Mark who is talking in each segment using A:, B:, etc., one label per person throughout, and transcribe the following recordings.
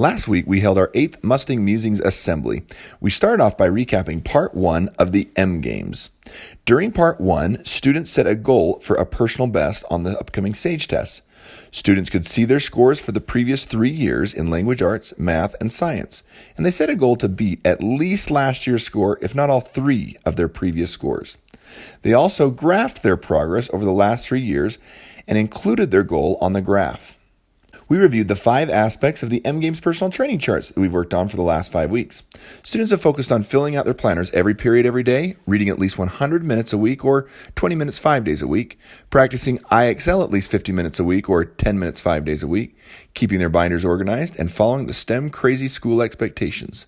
A: Last week, we held our 8th Mustang Musings Assembly. We started off by recapping Part 1 of the M Games. During Part 1, students set a goal for a personal best on the upcoming SAGE tests. Students could see their scores for the previous 3 years in language arts, math, and science, and they set a goal to beat at least last year's score, if not all 3 of their previous scores. They also graphed their progress over the last 3 years and included their goal on the graph. We reviewed the 5 aspects of the M Games personal training charts that we've worked on for the last 5 weeks. Students have focused on filling out their planners every period every day, reading at least 100 minutes a week or 20 minutes 5 days a week, practicing IXL at least 50 minutes a week or 10 minutes 5 days a week, keeping their binders organized, and following the STEM crazy school expectations.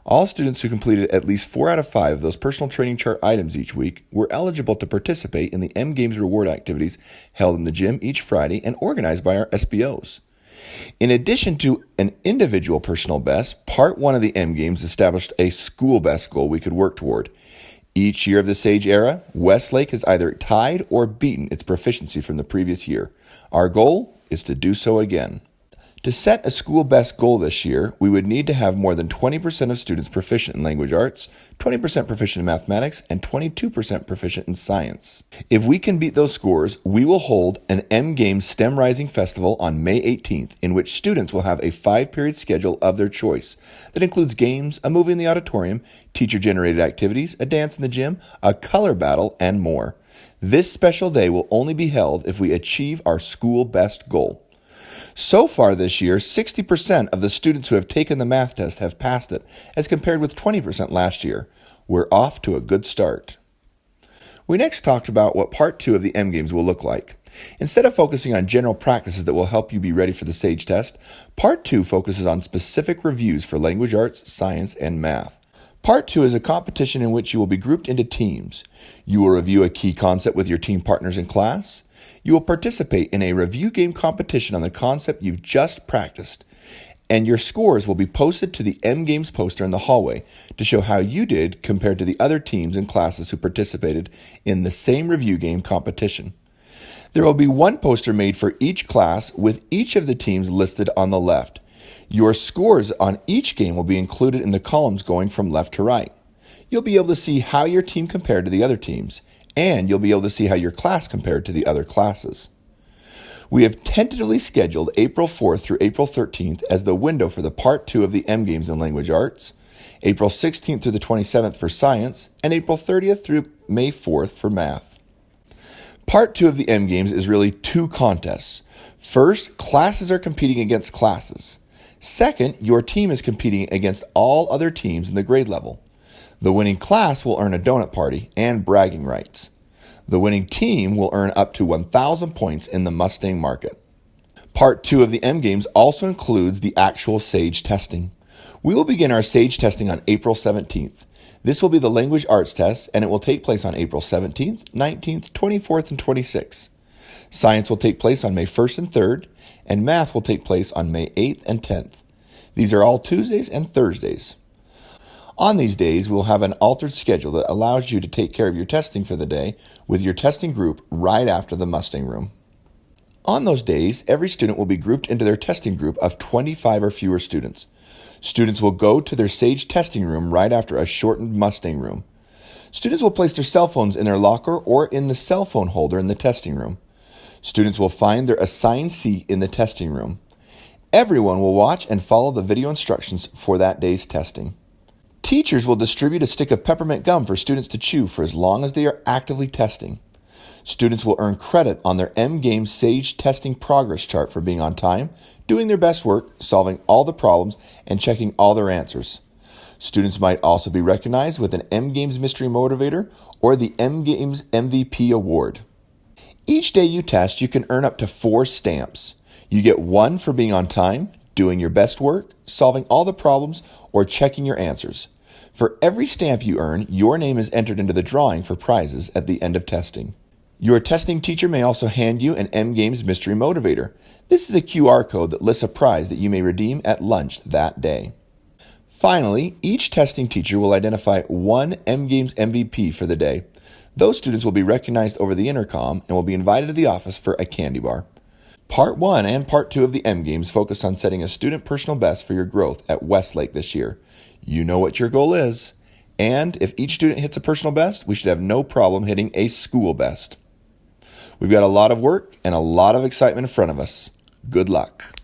A: All students who completed at least 4 out of 5 of those personal training chart items each week were eligible to participate in the M Games reward activities held in the gym each Friday and organized by our SBOs. In addition to an individual personal best, Part 1 of the M Games established a school best goal we could work toward. Each year of the SAGE era, Westlake has either tied or beaten its proficiency from the previous year. Our goal is to do so again. To set a school best goal this year, we would need to have more than 20% of students proficient in language arts, 20% proficient in mathematics, and 22% proficient in science. If we can beat those scores, we will hold an M Games STEM Rising Festival on May 18th, in which students will have a 5-period schedule of their choice that includes games, a movie in the auditorium, teacher-generated activities, a dance in the gym, a color battle, and more. This special day will only be held if we achieve our school best goal. So far this year, 60% of the students who have taken the math test have passed it, as compared with 20% last year. We're off to a good start. We next talked about what Part 2 of the M Games will look like. Instead of focusing on general practices that will help you be ready for the SAGE test, Part 2 focuses on specific reviews for language arts, science, and math. Part 2 is a competition in which you will be grouped into teams. You will review a key concept with your team partners in class. You will participate in a review game competition on the concept you've just practiced, and your scores will be posted to the M Games poster in the hallway to show how you did compared to the other teams and classes who participated in the same review game competition. There will be one poster made for each class with each of the teams listed on the left. Your scores on each game will be included in the columns going from left to right. You'll be able to see how your team compared to the other teams, and you'll be able to see how your class compared to the other classes. We have tentatively scheduled April 4th through April 13th as the window for the Part 2 of the M Games in language arts, April 16th through the 27th for science, and April 30th through May 4th for math. Part 2 of the M Games is really 2 contests. First, classes are competing against classes. Second, your team is competing against all other teams in the grade level. The winning class will earn a donut party and bragging rights. The winning team will earn up to 1,000 points in the Mustang market. Part 2 of the M Games also includes the actual SAGE testing. We will begin our SAGE testing on April 17th. This will be the language arts test, and it will take place on April 17th, 19th, 24th, and 26th. Science will take place on May 1st and 3rd, and math will take place on May 8th and 10th. These are all Tuesdays and Thursdays. On these days, we'll have an altered schedule that allows you to take care of your testing for the day with your testing group right after the Mustang room. On those days, every student will be grouped into their testing group of 25 or fewer students. Students will go to their SAGE testing room right after a shortened Mustang room. Students will place their cell phones in their locker or in the cell phone holder in the testing room. Students will find their assigned seat in the testing room. Everyone will watch and follow the video instructions for that day's testing. Teachers will distribute a stick of peppermint gum for students to chew for as long as they are actively testing. Students will earn credit on their M Games SAGE testing progress chart for being on time, doing their best work, solving all the problems, and checking all their answers. Students might also be recognized with an M Games Mystery Motivator or the M Games MVP Award. Each day you test, you can earn up to 4 stamps. You get 1 for being on time, doing your best work, solving all the problems, or checking your answers. For every stamp you earn, your name is entered into the drawing for prizes at the end of testing. Your testing teacher may also hand you an M Games Mystery Motivator. This is a QR code that lists a prize that you may redeem at lunch that day. Finally, each testing teacher will identify 1 M Games MVP for the day. Those students will be recognized over the intercom and will be invited to the office for a candy bar. Part 1 and Part 2 of the M Games focus on setting a student personal best for your growth at Westlake this year. You know what your goal is. And if each student hits a personal best, we should have no problem hitting a school best. We've got a lot of work and a lot of excitement in front of us. Good luck.